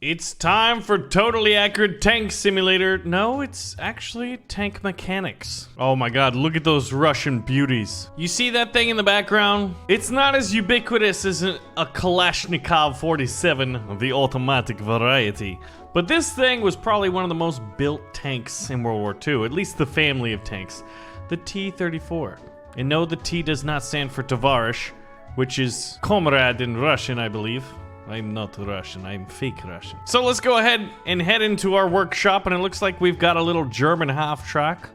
It's time for Totally Accurate Tank Simulator. No, it's actually tank mechanics. Oh my god, look at those Russian beauties. You see that thing in the background? It's not as ubiquitous as a Kalashnikov 47 of the automatic variety. But this thing was probably one of the most built tanks in World War II, at least the family of tanks. The T-34. And no, the T does not stand for Tovarish, which is comrade in Russian, I believe. I'm not Russian, I'm fake Russian. So let's go ahead and head into our workshop, and it looks like we've got a little German half-track.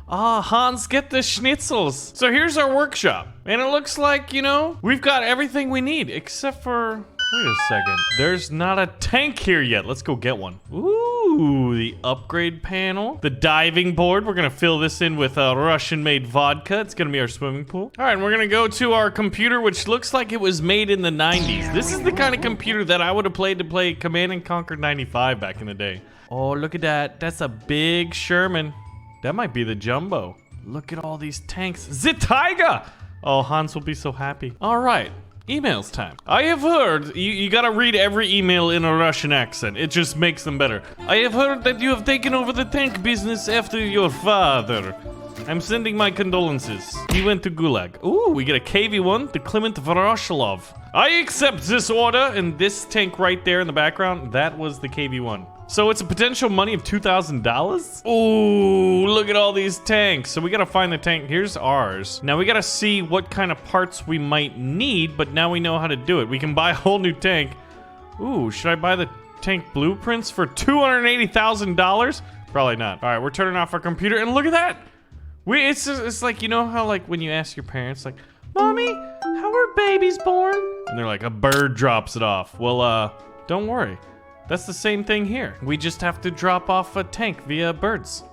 Ah, Hans, get the schnitzels. So here's our workshop, and it looks like, you know, we've got everything we need, except for... Wait a second. There's not a tank here yet. Let's go get one. Ooh, the upgrade panel. The diving board. We're going to fill this in with Russian-made vodka. It's going to be our swimming pool. All right, we're going to go to our computer, which looks like it was made in the 90s. This is the kind of computer that I would have played to play Command & Conquer 95 back in the day. Oh, look at that. That's a big Sherman. That might be the Jumbo. Look at all these tanks. The Tiger! Oh, Hans will be so happy. All right. Emails time. I have heard, you gotta read every email in a Russian accent. It just makes them better. I have heard that you have taken over the tank business after your father. I'm sending my condolences. He went to Gulag. Ooh, we get a KV-1, the Clement Voroshilov. I accept this order, and this tank right there in the background, that was the KV-1. So it's a potential money of $2,000? Ooh, look at all these tanks. So we gotta find the tank. Here's ours. Now we gotta see what kind of parts we might need, but now we know how to do it. We can buy a whole new tank. Ooh, should I buy the tank blueprints for $280,000? Probably not. All right, we're turning off our computer, and look at that. It's like, you know how like when you ask your parents, like, Mommy, how are babies born? And they're like, a bird drops it off. Well, don't worry. That's the same thing here. We just have to drop off a tank via birds.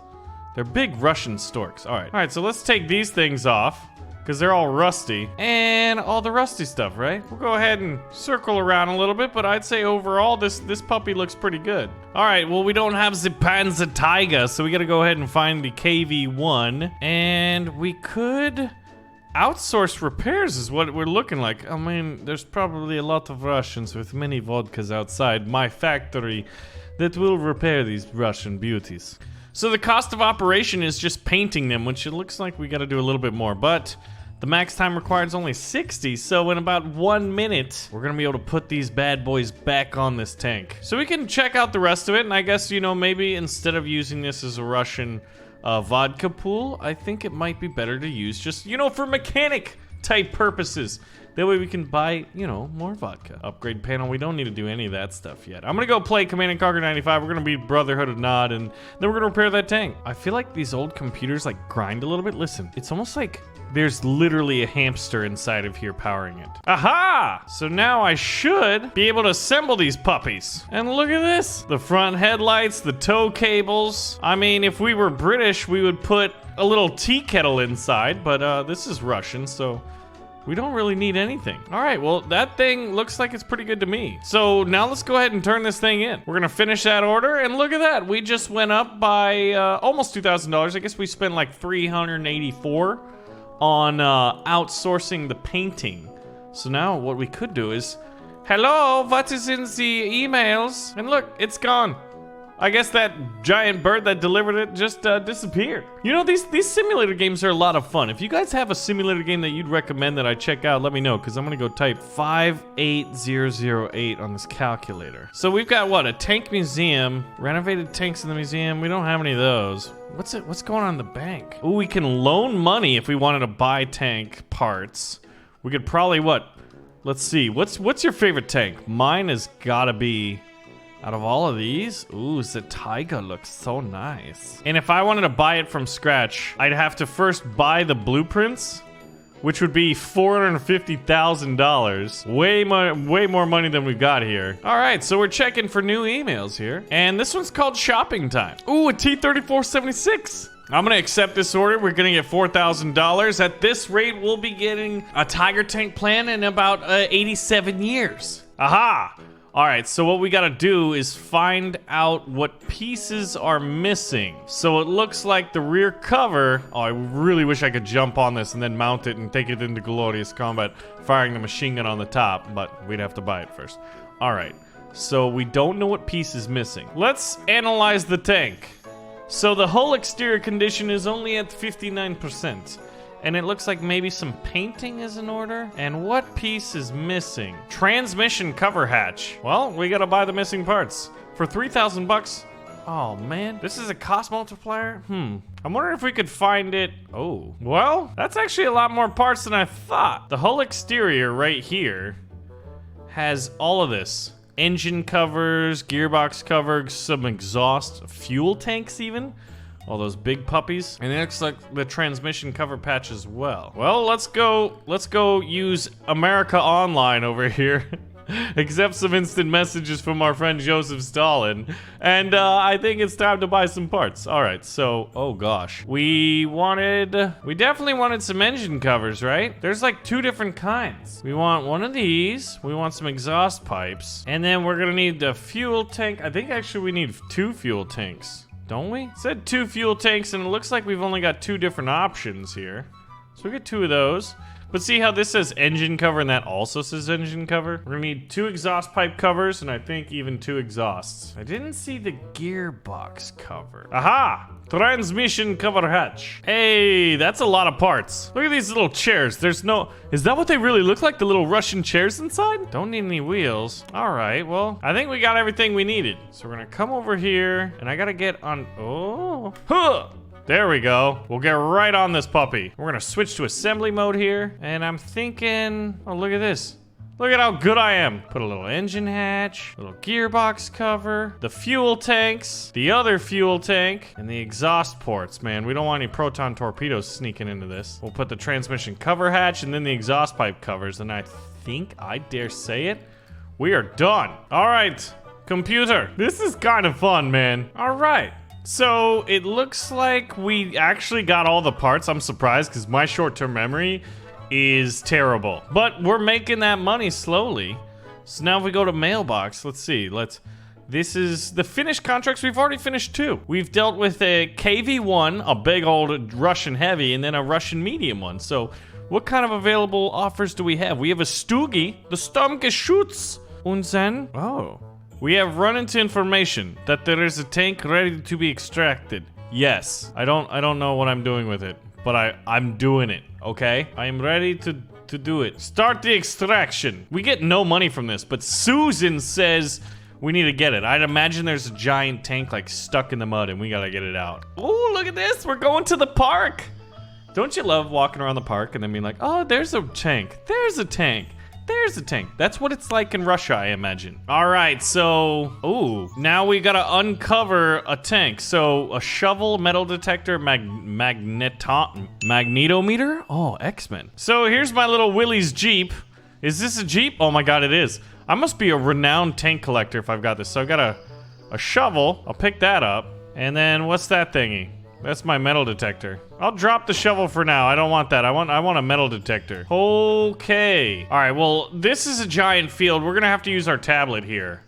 They're big Russian storks. All right, so let's take these things off because they're all rusty and all the rusty stuff, right? We'll go ahead and circle around a little bit, but I'd say overall this puppy looks pretty good. All right, well, we don't have the Panzer Tiger, so we got to go ahead and find the KV-1, and we could outsource repairs is what we're looking like. I mean, there's probably a lot of Russians with many vodkas outside my factory that will repair these Russian beauties. So the cost of operation is just painting them, which it looks like we got to do a little bit more, but the max time required is only 60, so in about 1 minute, we're gonna be able to put these bad boys back on this tank. So we can check out the rest of it, and I guess, you know, maybe instead of using this as a Russian vodka pool, I think it might be better to use just, you know, for mechanic type purposes. That way we can buy, you know, more vodka. Upgrade panel, we don't need to do any of that stuff yet. I'm gonna go play Command & Conquer 95. We're gonna beat Brotherhood of Nod, and then we're gonna repair that tank. I feel like these old computers like grind a little bit. Listen, it's almost like there's literally a hamster inside of here powering it. Aha! So now I should be able to assemble these puppies. And look at this. The front headlights, the tow cables. I mean, if we were British, we would put a little tea kettle inside, but this is Russian, so we don't really need anything. All right, well, that thing looks like it's pretty good to me. So now let's go ahead and turn this thing in. We're gonna finish that order, and look at that. We just went up by almost $2,000. I guess we spent like $384 on outsourcing the painting. So now what we could do is, hello, what is in the emails? And look, it's gone. I guess that giant bird that delivered it just disappeared. You know, these simulator games are a lot of fun. If you guys have a simulator game that you'd recommend that I check out, let me know, because I'm gonna go type 58008 on this calculator. So we've got what, a tank museum, renovated tanks in the museum. We don't have any of those. What's going on in the bank? Oh, we can loan money if we wanted to buy tank parts. We could probably let's see, what's your favorite tank? Mine has gotta be, out of all of these, ooh, the Tiger looks so nice. And if I wanted to buy it from scratch, I'd have to first buy the blueprints, which would be $450,000. Way more money than we've got here. All right, so we're checking for new emails here. And this one's called Shopping Time. Ooh, a T-3476. I'm gonna accept this order. We're gonna get $4,000. At this rate, we'll be getting a Tiger tank plan in about 87 years. Aha! All right, so what we gotta do is find out what pieces are missing. So it looks like the rear cover, oh, I really wish I could jump on this and then mount it and take it into glorious combat, firing the machine gun on the top, but we'd have to buy it first. All right, So we don't know what piece is missing. Let's analyze the tank. So the whole exterior condition is only at 59%. And it looks like maybe some painting is in order. And what piece is missing? Transmission cover hatch. Well, we gotta buy the missing parts. For 3,000 bucks. Oh man, this is a cost multiplier? I'm wondering if we could find it. Oh, well, that's actually a lot more parts than I thought. The whole exterior right here has all of this. Engine covers, gearbox covers, some exhaust, fuel tanks even. All those big puppies. And it looks like the transmission cover patch as well. Well, let's go use America Online over here. Accept some instant messages from our friend Joseph Stalin. And I think it's time to buy some parts. All right, so, oh gosh. We definitely wanted some engine covers, right? There's like 2 different kinds. We want one of these. We want some exhaust pipes. And then we're gonna need the fuel tank. I think actually we need 2 fuel tanks. Don't we? It said 2 fuel tanks, and it looks like we've only got 2 different options here. So we get 2 of those. But see how this says engine cover and that also says engine cover? We're gonna need 2 exhaust pipe covers, and I think even 2 exhausts. I didn't see the gearbox cover. Aha! Transmission cover hatch. Hey, that's a lot of parts. Look at these little chairs. There's no... Is that what they really look like? The little Russian chairs inside? Don't need any wheels. All right, well, I think we got everything we needed. So we're gonna come over here, and I gotta get on... Oh. Huh! There we go. We'll get right on this puppy. We're gonna switch to assembly mode here. And I'm thinking... Oh, look at this. Look at how good I am. Put a little engine hatch, little gearbox cover, the fuel tanks, the other fuel tank, and the exhaust ports, man. We don't want any proton torpedoes sneaking into this. We'll put the transmission cover hatch and then the exhaust pipe covers. And I think, I dare say it, we are done. All right, computer. This is kind of fun, man. All right. So it looks like we actually got all the parts. I'm surprised because my short-term memory is terrible. But we're making that money slowly. So now if we go to mailbox, let's see. This is the finished contracts. We've already finished 2. We've dealt with a KV-1, a big old Russian heavy, and then a Russian medium one. So what kind of available offers do we have? We have a Stugi, the Sturmgeschütz, und then, oh. We have run into information that there is a tank ready to be extracted. Yes, I don't know what I'm doing with it, but I'm doing it, okay? I am ready to do it. Start the extraction. We get no money from this, but Susan says we need to get it. I'd imagine there's a giant tank like stuck in the mud and we gotta get it out. Oh, look at this, we're going to the park. Don't you love walking around the park and then being like, oh, there's a tank, there's a tank. There's a tank. That's what it's like in Russia, I imagine. All right, so, ooh, now we gotta uncover a tank. So, a shovel, metal detector, magnetometer? Oh, X-Men. So, here's my little Willie's Jeep. Is this a Jeep? Oh my God, it is. I must be a renowned tank collector if I've got this. So, I've got a shovel. I'll pick that up. And then, what's that thingy? That's my metal detector. I'll drop the shovel for now. I don't want that. I want a metal detector. Okay. All right, well, this is a giant field. We're gonna have to use our tablet here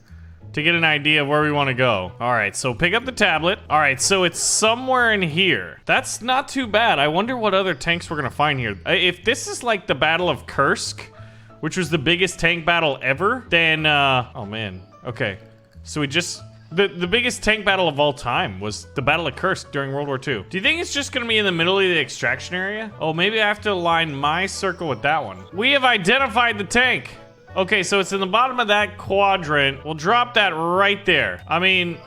to get an idea of where we want to go. All right, so pick up the tablet. All right, so it's somewhere in here. That's not too bad. I wonder what other tanks we're gonna find here. If this is like the Battle of Kursk, which was the biggest tank battle ever, then, oh man. Okay, so we just... The biggest tank battle of all time was the Battle of Kursk during World War II. Do you think it's just gonna be in the middle of the extraction area? Oh, maybe I have to align my circle with that one. We have identified the tank. Okay, so it's in the bottom of that quadrant. We'll drop that right there. I mean,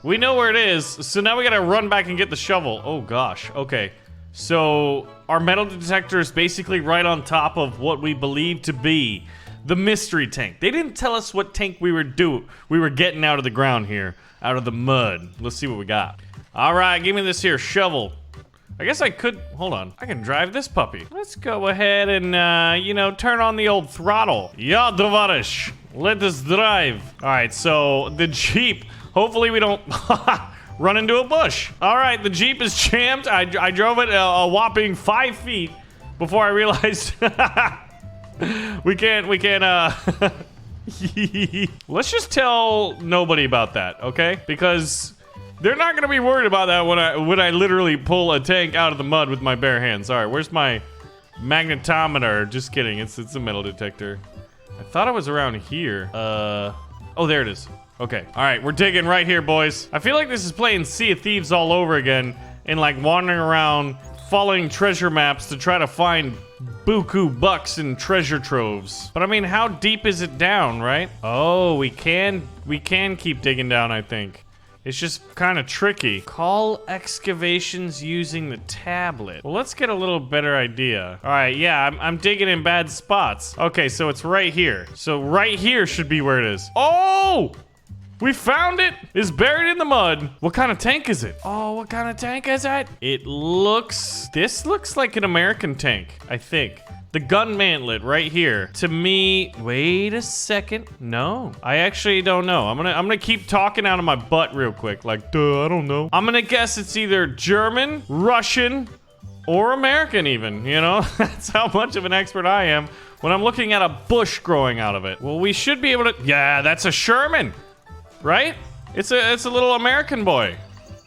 we know where it is, so now we gotta run back and get the shovel. Oh gosh, okay. So our metal detector is basically right on top of what we believe to be the mystery tank. They didn't tell us what tank we were getting out of the ground here, out of the mud. Let's see what we got. All right, give me this here shovel. I guess I could, hold on. I can drive this puppy. Let's go ahead and, you know, turn on the old throttle. Ja, tovarish. Let us drive. All right, so the Jeep, hopefully we don't run into a bush. All right, the Jeep is jammed. I drove it a whopping 5 feet before I realized we can't, let's just tell nobody about that, okay? Because they're not gonna be worried about that when I literally pull a tank out of the mud with my bare hands. All right, where's my magnetometer? Just kidding, it's a metal detector. I thought it was around here. Oh, there it is. Okay. All right, we're digging right here, boys. I feel like this is playing Sea of Thieves all over again and like wandering around following treasure maps to try to find buku bucks and treasure troves. But I mean, how deep is it down, right? Oh, we can keep digging down, I think. It's just kind of tricky. Call excavations using the tablet. Well, let's get a little better idea. All right, yeah, I'm digging in bad spots. Okay, so it's right here. So right here should be where it is. Oh! We found it! It's buried in the mud. What kind of tank is it? Oh, what kind of tank is it? This looks like an American tank, I think. The gun mantlet right here. To me, wait a second. No, I actually don't know. I'm gonna keep talking out of my butt real quick. Like, duh, I don't know. I'm gonna guess it's either German, Russian, or American even, you know? That's how much of an expert I am when I'm looking at a bush growing out of it. Well, we should be able to, yeah, that's a Sherman. Right? It's a little American boy.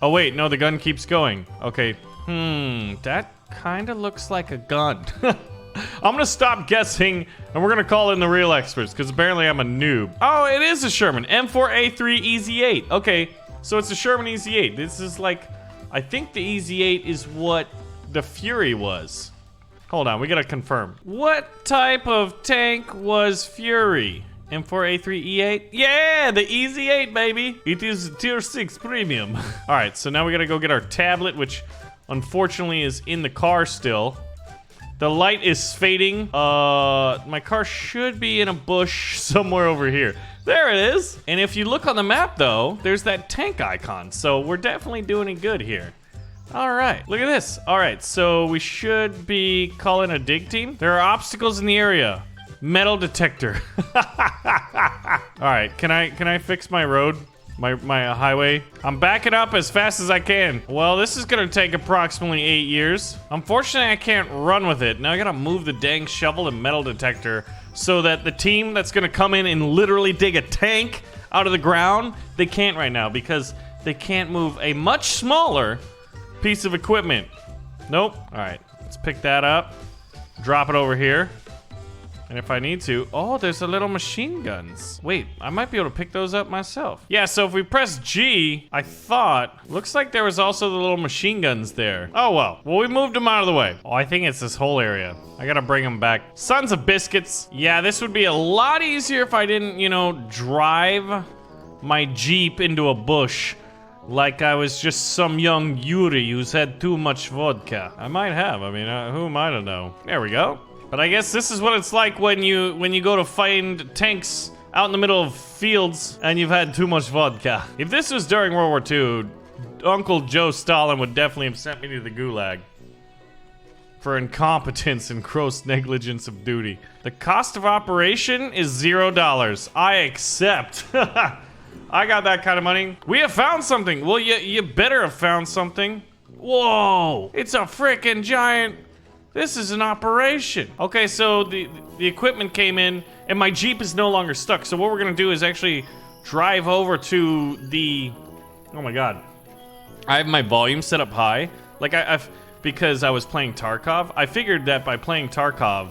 Oh wait, no, the gun keeps going. Okay. That kind of looks like a gun. I'm gonna stop guessing and we're gonna call in the real experts because apparently I'm a noob. Oh, it is a Sherman. M4A3 EZ8. Okay, so it's a Sherman EZ8. This is like, I think the EZ8 is what the Fury was. Hold on, we gotta confirm. What type of tank was Fury? M4A3E8? Yeah, the EZ8, baby. It is tier 6 premium. All right, so now we gotta go get our tablet, which unfortunately is in the car still. The light is fading. My car should be in a bush somewhere over here. There it is. And if you look on the map though, there's that tank icon. So we're definitely doing it good here. All right, look at this. All right, so we should be calling a dig team. There are obstacles in the area. Metal detector. All right, can I fix my road? My highway? I'm backing up as fast as I can. Well, this is gonna take approximately 8 years. Unfortunately, I can't run with it. Now I gotta move the dang shovel and metal detector so that the team that's gonna come in and literally dig a tank out of the ground, they can't right now because they can't move a much smaller piece of equipment. Nope. All right, let's pick that up, drop it over here. And if I need to, oh, there's the little machine guns. Wait, I might be able to pick those up myself. Yeah, so if we press G, I thought, looks like there was also the little machine guns there. Oh, well. Well, we moved them out of the way. Oh, I think it's this whole area. I gotta bring them back. Sons of biscuits. Yeah, this would be a lot easier if I didn't, you know, drive my Jeep into a bush like I was just some young Yuri who's had too much vodka. I might have. I mean, who am I to know? There we go. But I guess this is what it's like when you go to find tanks out in the middle of fields and you've had too much vodka. If this was during World War II, Uncle Joe Stalin would definitely have sent me to the gulag for incompetence and gross negligence of duty. The cost of operation is $0. I accept. I got that kind of money. We have found something. Well, you better have found something. Whoa! It's a freaking giant. This is an operation. Okay, so the equipment came in and my Jeep is no longer stuck. So what we're gonna do is actually drive over to the, oh my God. I have my volume set up high. Like because I was playing Tarkov. I figured by playing Tarkov,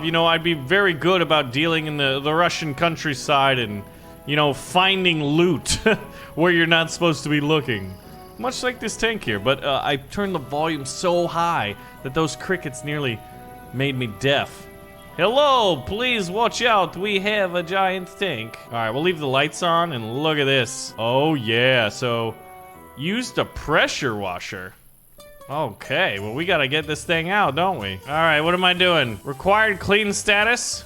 you know, I'd be very good about dealing in the Russian countryside and, you know, finding loot where you're not supposed to be looking. Much like this tank here, but I turned the volume so high that those crickets nearly made me deaf. Hello, please watch out. We have a giant tank. All right, we'll leave the lights on and look at this. Oh yeah, so use the pressure washer. Okay, well we gotta get this thing out, don't we? All right, what am I doing? Required clean status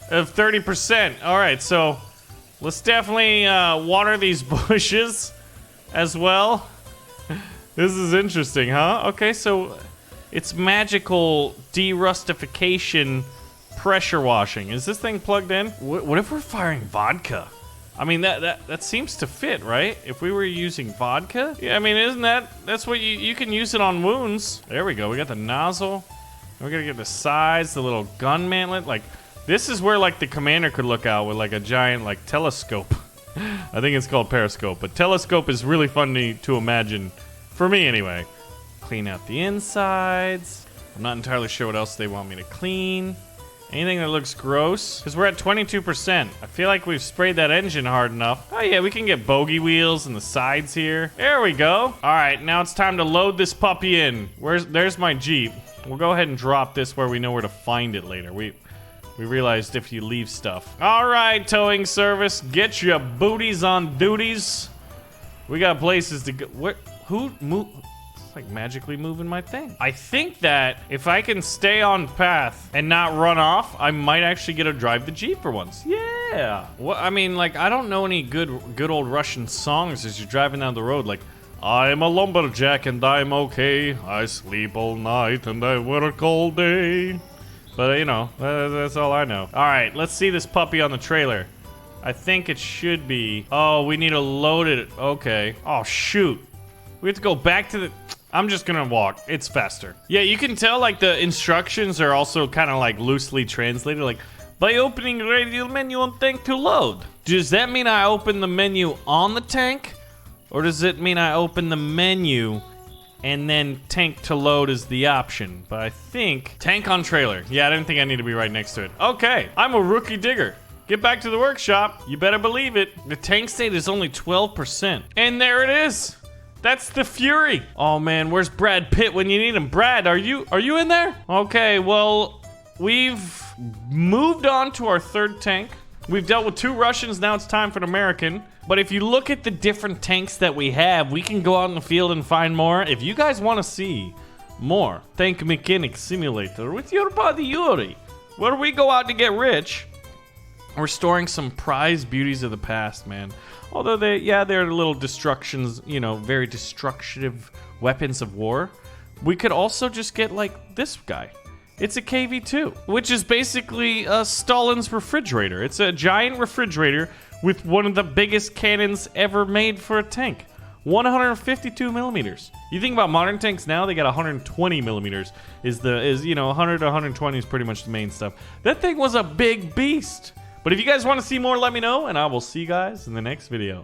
of 30%. All right, so let's definitely water these bushes as well. This is interesting, huh? Okay, so it's magical derustification pressure washing. Is this thing plugged in? What if we're firing vodka? I mean, that seems to fit, right? If we were using vodka? Yeah, I mean, isn't that's what you can use it on wounds. There we go, we got the nozzle. We're gonna get the sides, the little gun mantlet. Like, this is where like the commander could look out with like a giant like telescope. I think it's called periscope, but telescope is really funny to imagine. For me, anyway. Clean out the insides. I'm not entirely sure what else they want me to clean. Anything that looks gross? Because we're at 22%. I feel like we've sprayed that engine hard enough. Oh yeah, we can get bogey wheels in the sides here. There we go. All right, now it's time to load this puppy in. There's my Jeep. We'll go ahead and drop this where we know where to find it later. We realized if you leave stuff. All right, towing service, get your booties on duties. We got places to go. What? Who move? It's like magically moving my thing. I think that if I can stay on path and not run off, I might actually get to drive the Jeep for once. Yeah. Well, I mean, like, I don't know any good old Russian songs as you're driving down the road. Like, I'm a lumberjack and I'm okay. I sleep all night and I work all day. But, you know, that's all I know. All right, let's see this puppy on the trailer. I think it should be... Oh, we need to load it. Okay. Oh, shoot. We have to go back to the... I'm just gonna walk. It's faster. Yeah, you can tell, like, the instructions are also kind of, like, loosely translated. Like, by opening radial menu on tank to load. Does that mean I open the menu on the tank? Or does it mean I open the menu... and then tank to load is the option. But I think tank on trailer. Yeah, I didn't think I need to be right next to it. Okay, I'm a rookie digger. Get back to the workshop. You better believe it. The tank state is only 12%. And there it is. That's the Fury. Oh man, where's Brad Pitt when you need him? Brad, are you in there? Okay, well, we've moved on to our third tank. We've dealt with 2 Russians, now it's time for an American. But if you look at the different tanks that we have, we can go out in the field and find more. If you guys want to see more Tank Mechanic Simulator with your buddy Yuri, where we go out to get rich, restoring some prized beauties of the past, man. Although they're little destructions, you know, very destructive weapons of war. We could also just get, like, this guy. It's a KV-2, which is basically Stalin's refrigerator. It's a giant refrigerator with one of the biggest cannons ever made for a tank. 152 millimeters. You think about modern tanks now, they got 120 millimeters. You know, 100 to 120 is pretty much the main stuff. That thing was a big beast. But if you guys want to see more, let me know, and I will see you guys in the next video.